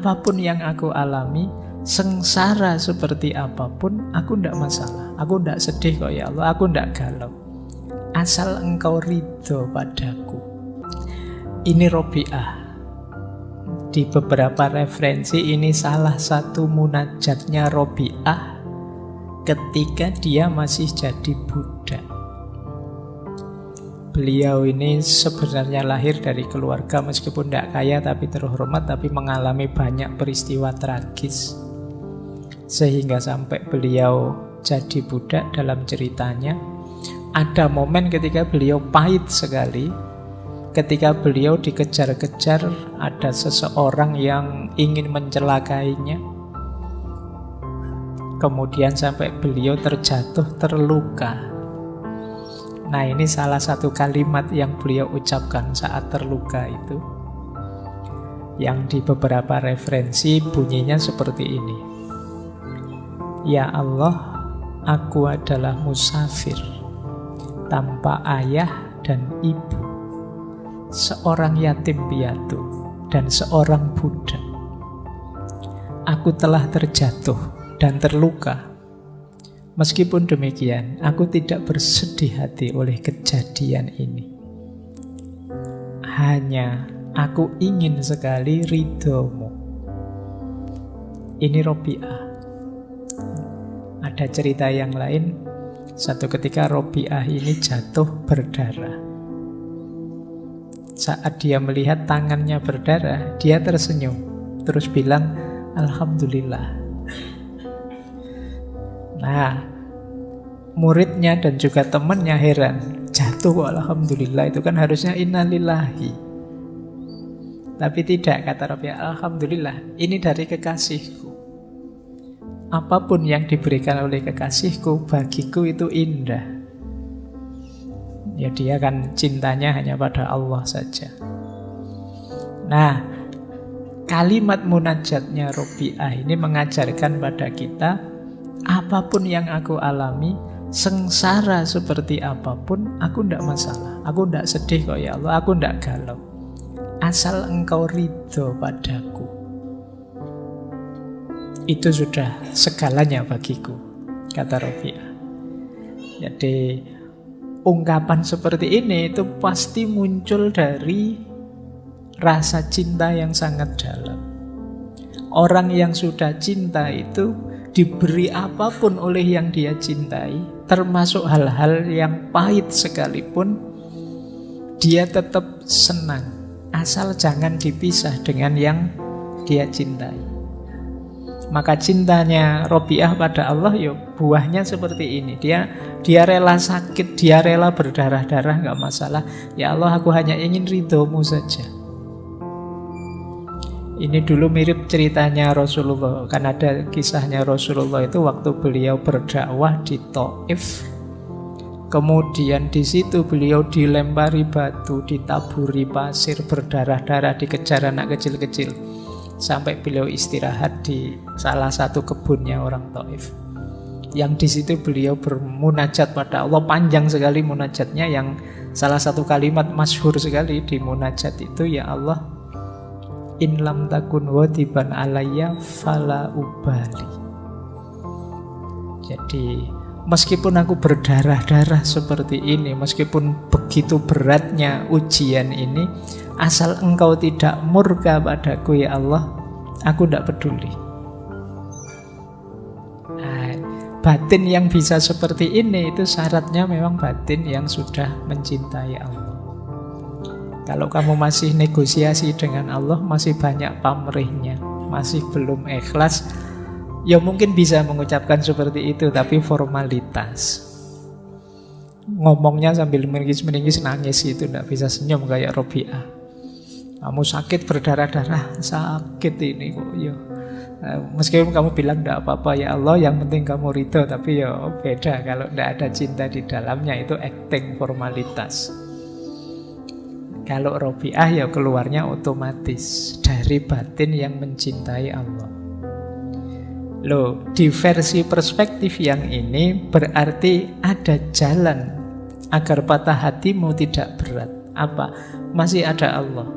apapun yang aku alami, sengsara seperti apapun, aku ndak masalah. Aku ndak sedih kok ya Allah, aku ndak galau. Asal engkau ridho padaku. Ini Robiah. Di beberapa referensi ini salah satu munajatnya Robiah ketika dia masih jadi budak. Beliau ini sebenarnya lahir dari keluarga meskipun tidak kaya tapi terhormat, tapi mengalami banyak peristiwa tragis sehingga sampai beliau jadi budak. Dalam ceritanya ada momen ketika beliau pahit sekali, ketika beliau dikejar-kejar, ada seseorang yang ingin mencelakainya, kemudian sampai beliau terjatuh terluka. Nah, ini salah satu kalimat yang beliau ucapkan saat terluka itu, yang di beberapa referensi bunyinya seperti ini. Ya Allah, aku adalah musafir tanpa ayah dan ibu, seorang yatim piatu dan seorang budak. Aku telah terjatuh dan terluka. Meskipun demikian, aku tidak bersedih hati oleh kejadian ini. Hanya aku ingin sekali ridhomu. Ini Robiah. Ada cerita yang lain. Satu ketika Robiah ini jatuh berdarah. Saat dia melihat tangannya berdarah, dia tersenyum. Terus bilang, Alhamdulillah. Nah, muridnya dan juga temannya heran. Jatuh kok Alhamdulillah, itu kan harusnya innalillahi. Tapi tidak, kata Robiah, Alhamdulillah, ini dari kekasihku. Apapun yang diberikan oleh kekasihku, bagiku itu indah. Ya dia kan cintanya hanya pada Allah saja. Nah, kalimat munajatnya Robiah ini mengajarkan pada kita, apapun yang aku alami, sengsara seperti apapun, aku tidak masalah. Aku tidak sedih kok ya Allah, aku tidak galau. Asal engkau ridho padaku, itu sudah segalanya bagiku, kata Robiah. Jadi ungkapan seperti ini itu pasti muncul dari rasa cinta yang sangat dalam. Orang yang sudah cinta itu diberi apapun oleh yang dia cintai, termasuk hal-hal yang pahit sekalipun, dia tetap senang, asal jangan dipisah dengan yang dia cintai. Maka cintanya Robiah pada Allah, ya buahnya seperti ini. Dia rela sakit, dia rela berdarah-darah, gak masalah. Ya Allah, aku hanya ingin ridhomu saja. Ini dulu mirip ceritanya Rasulullah. Kan ada kisahnya Rasulullah itu waktu beliau berdakwah di Thaif. Kemudian di situ beliau dilempari batu, ditaburi pasir, berdarah-darah, dikejar anak kecil-kecil. Sampai beliau istirahat di salah satu kebunnya orang Thaif. Yang di situ beliau bermunajat pada Allah, panjang sekali munajatnya, yang salah satu kalimat masyhur sekali di munajat itu, ya Allah, in lam takun wadiban alayya fala ubali. Jadi meskipun aku berdarah-darah seperti ini, meskipun begitu beratnya ujian ini, asal engkau tidak murka padaku ya Allah, aku tidak peduli. Nah, batin yang bisa seperti ini itu syaratnya memang batin yang sudah mencintai Allah. Kalau kamu masih negosiasi dengan Allah, masih banyak pamrihnya, masih belum ikhlas, ya mungkin bisa mengucapkan seperti itu, tapi formalitas. Ngomongnya sambil meningis-meningis, nangis itu, tidak bisa senyum kayak Robiah. Kamu sakit berdarah-darah, sakit ini kok ya. Meskipun kamu bilang tidak apa-apa ya Allah, yang penting kamu ridho, tapi ya beda kalau tidak ada cinta di dalamnya, itu acting, formalitas. Kalau Robiah ya keluarnya otomatis dari batin yang mencintai Allah. Loh, di versi perspektif yang ini berarti ada jalan agar patah hatimu tidak berat. Apa? Masih ada Allah.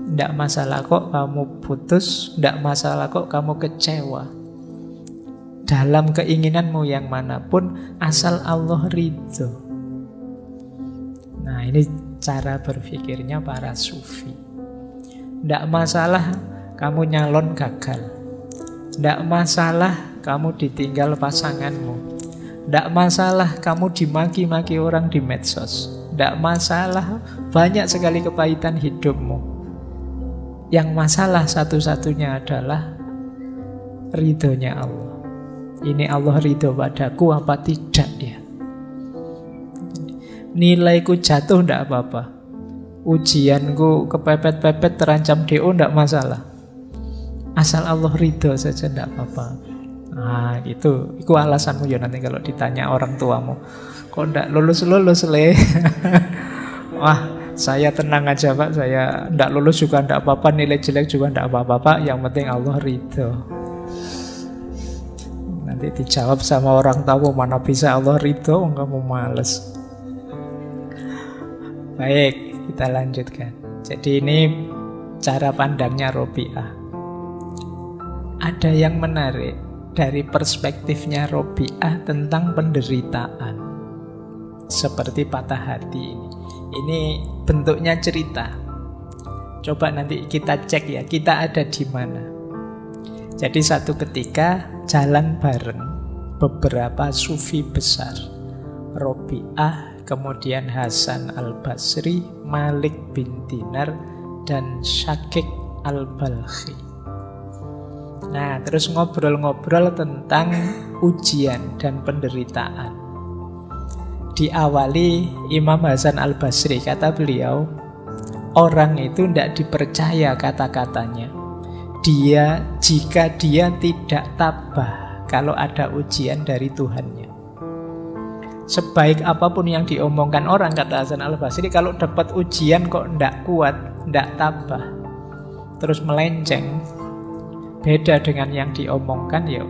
Tidak masalah kok kamu putus, tidak masalah kok kamu kecewa. Dalam keinginanmu yang manapun, asal Allah ridho. Nah, ini cara berpikirnya para sufi. Tidak masalah kamu nyalon gagal. Tidak masalah kamu ditinggal pasanganmu. Tidak masalah kamu dimaki-maki orang di medsos. Tidak masalah banyak sekali kepahitan hidupmu. Yang masalah satu-satunya adalah ridhonya Allah. Ini Allah ridho padaku apa tidak ya? Nilaiku jatuh tidak apa-apa. Ujianku kepepet-pepet terancam DO tidak masalah. Asal Allah ridho saja tidak apa-apa. Nah itu alasanmu ya nanti kalau ditanya orang tuamu. Kok tidak lulus-lulus le? Wah, saya tenang aja Pak, saya tidak lulus juga tidak apa-apa, nilai jelek juga tidak apa-apa Pak, yang penting Allah ridho. Nanti dijawab sama orang tua, mana bisa Allah ridho, kamu males. Baik, kita lanjutkan. Jadi ini cara pandangnya Robi'ah. Ada yang menarik dari perspektifnya Robi'ah tentang penderitaan, seperti patah hati ini. Ini bentuknya cerita. Coba nanti kita cek ya, kita ada di mana. Jadi satu ketika jalan bareng beberapa sufi besar. Robi'ah, kemudian Hasan al-Basri, Malik bin Dinar, dan Syakik al-Balkhi. Nah, terus ngobrol-ngobrol tentang ujian dan penderitaan. Diawali Imam Hasan al-Basri, kata beliau, orang itu tidak dipercaya kata-katanya. Jika dia tidak tabah kalau ada ujian dari Tuhannya. Sebaik apapun yang diomongkan orang, kata Hasan al-Basri, kalau dapat ujian kok tidak kuat, tidak tabah, terus melenceng, beda dengan yang diomongkan, ya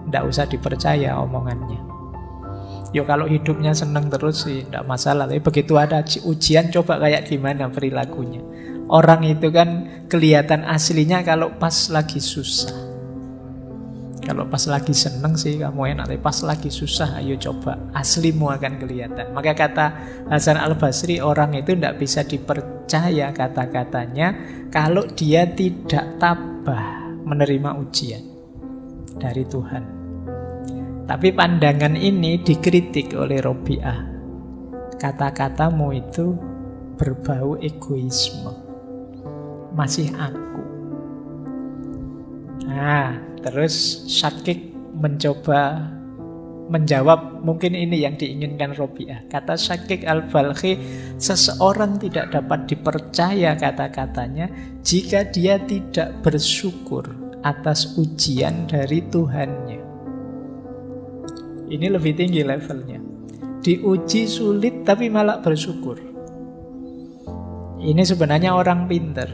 tidak usah dipercaya omongannya. Yo kalau hidupnya senang terus sih tidak masalah. Tapi begitu ada ujian, coba kayak gimana perilakunya. Orang itu kan kelihatan aslinya kalau pas lagi susah. Kalau pas lagi senang sih kamu enak, tapi pas lagi susah, ayo coba, aslimu akan kelihatan. Maka kata Hasan al-Basri, orang itu tidak bisa dipercaya kata-katanya kalau dia tidak tabah menerima ujian dari Tuhan. Tapi pandangan ini dikritik oleh Robi'ah. Kata-katamu itu berbau egoisme. Masih aku. Nah, terus Syakik mencoba menjawab mungkin ini yang diinginkan Robi'ah. Kata Syakik al-Balkhi, seseorang tidak dapat dipercaya kata-katanya jika dia tidak bersyukur atas ujian dari Tuhannya. Ini lebih tinggi levelnya. Diuji sulit tapi malah bersyukur. Ini sebenarnya orang pintar.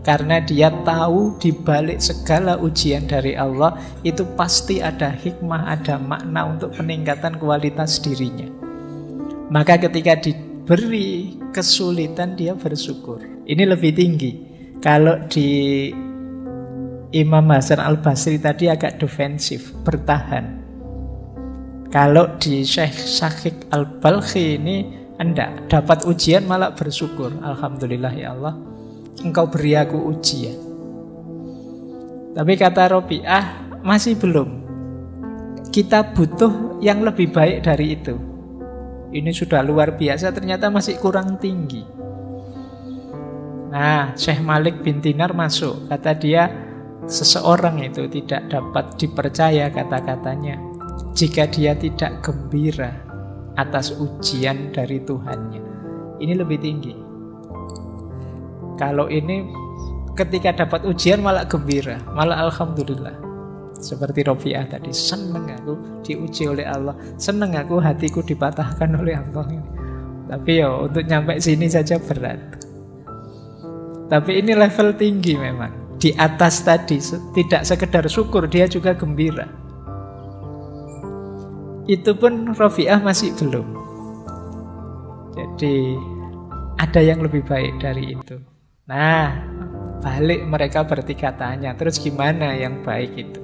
Karena dia tahu di balik segala ujian dari Allah itu pasti ada hikmah, ada makna untuk peningkatan kualitas dirinya. Maka ketika diberi kesulitan dia bersyukur. Ini lebih tinggi. Kalau di Imam Hasan al-Basri tadi agak defensif, bertahan. Kalau di Syakik al-Balkhi ini enggak, dapat ujian malah bersyukur. Alhamdulillah ya Allah, Engkau beri aku ujian. Tapi kata Robi'ah, masih belum. Kita butuh yang lebih baik dari itu. Ini sudah luar biasa, ternyata masih kurang tinggi. Nah, Syekh Malik bin Dinar masuk. Kata dia, seseorang itu tidak dapat dipercaya kata-katanya jika dia tidak gembira atas ujian dari Tuhannya. Ini lebih tinggi. Kalau ini ketika dapat ujian malah gembira, malah alhamdulillah. Seperti Robi'ah tadi, senang aku diuji oleh Allah, senang aku hatiku dipatahkan oleh Allah. Tapi ya untuk nyampe sini saja berat. Tapi ini level tinggi memang. Di atas tadi tidak sekedar syukur, dia juga gembira. Itu pun Robi'ah masih belum. Jadi ada yang lebih baik dari itu. Nah, Balik mereka bertiga tanya, terus gimana yang baik itu?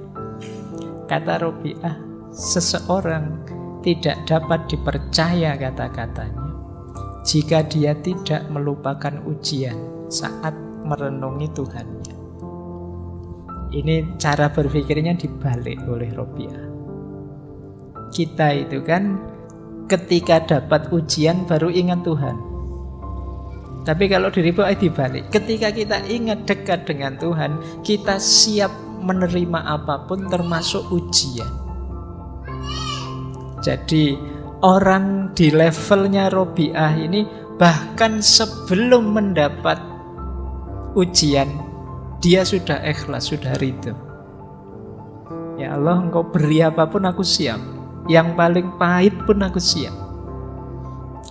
Kata Robiah, seseorang tidak dapat dipercaya kata-katanya jika dia tidak melupakan ujian saat merenungi Tuhannya. Ini cara berpikirnya dibalik oleh Robiah. Kita itu kan ketika dapat ujian baru ingat Tuhan. Tapi kalau di Robiah dibalik, ketika kita ingat dekat dengan Tuhan, kita siap menerima apapun termasuk ujian. Jadi orang di levelnya Robiah ini bahkan sebelum mendapat ujian, dia sudah ikhlas, sudah ridho. Ya Allah, Engkau beri apapun aku siap. Yang paling pahit pun aku siap,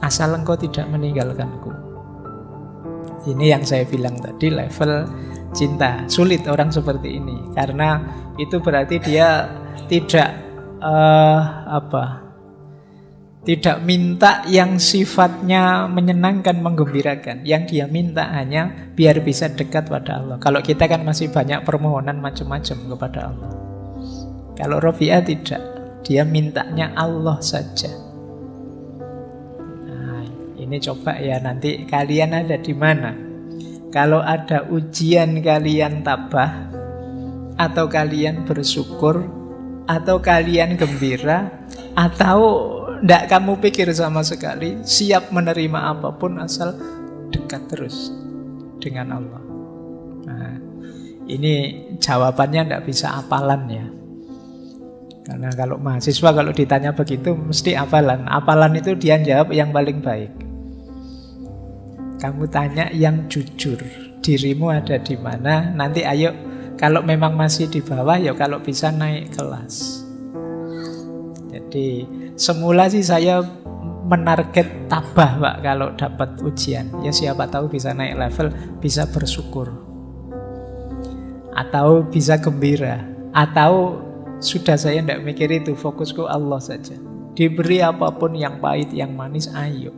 asal Engkau tidak meninggalkanku. Ini yang saya bilang tadi, level cinta. Sulit orang seperti ini, karena itu berarti dia tidak tidak minta yang sifatnya menyenangkan, menggembirakan. Yang dia minta hanya biar bisa dekat pada Allah. Kalau kita kan masih banyak permohonan macam-macam kepada Allah. Kalau Robiah tidak, dia mintanya Allah saja. Nah, ini coba ya nanti kalian ada di mana. Kalau ada ujian kalian tabah, atau kalian bersyukur, atau kalian gembira, atau tidak kamu pikir sama sekali, siap menerima apapun asal dekat terus dengan Allah. Nah, ini jawabannya tidak bisa hafalan ya. Karena kalau mahasiswa kalau ditanya begitu mesti hafalan. Hafalan itu dia jawab yang paling baik. Kamu tanya yang jujur, dirimu ada di mana, nanti ayo kalau memang masih di bawah ya kalau bisa naik kelas. Jadi semula sih saya menarget tabah Pak kalau dapat ujian. Ya siapa tahu bisa naik level, bisa bersyukur, atau bisa gembira, atau sudah saya tidak mikir itu, fokusku Allah saja. Diberi apapun yang pahit, yang manis, ayo.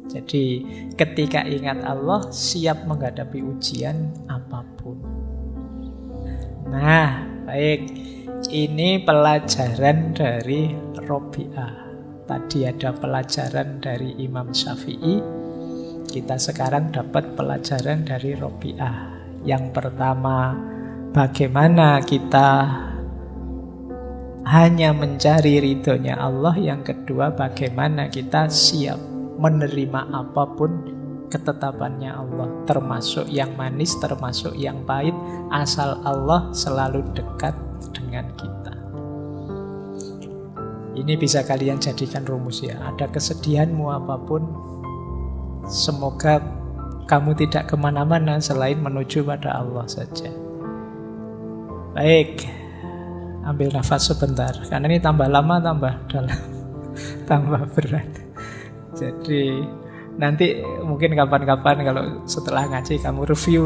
Jadi ketika ingat Allah, siap menghadapi ujian apapun. Nah, baik. Ini pelajaran dari Robiah. Tadi ada pelajaran dari Imam Syafi'i. Kita sekarang dapat pelajaran dari Robiah. Yang pertama, bagaimana kita hanya mencari ridhonya Allah. Yang kedua, bagaimana kita siap menerima apapun ketetapannya Allah, termasuk yang manis, termasuk yang pahit, asal Allah selalu dekat dengan kita. Ini bisa kalian jadikan rumus ya. Ada kesedihanmu apapun, semoga kamu tidak kemana-mana selain menuju pada Allah saja. Baik, ambil nafas sebentar, karena ini tambah lama tambah dalam, tambah berat. Jadi nanti mungkin kapan-kapan kalau setelah ngaji kamu review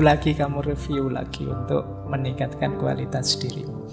lagi untuk meningkatkan kualitas dirimu.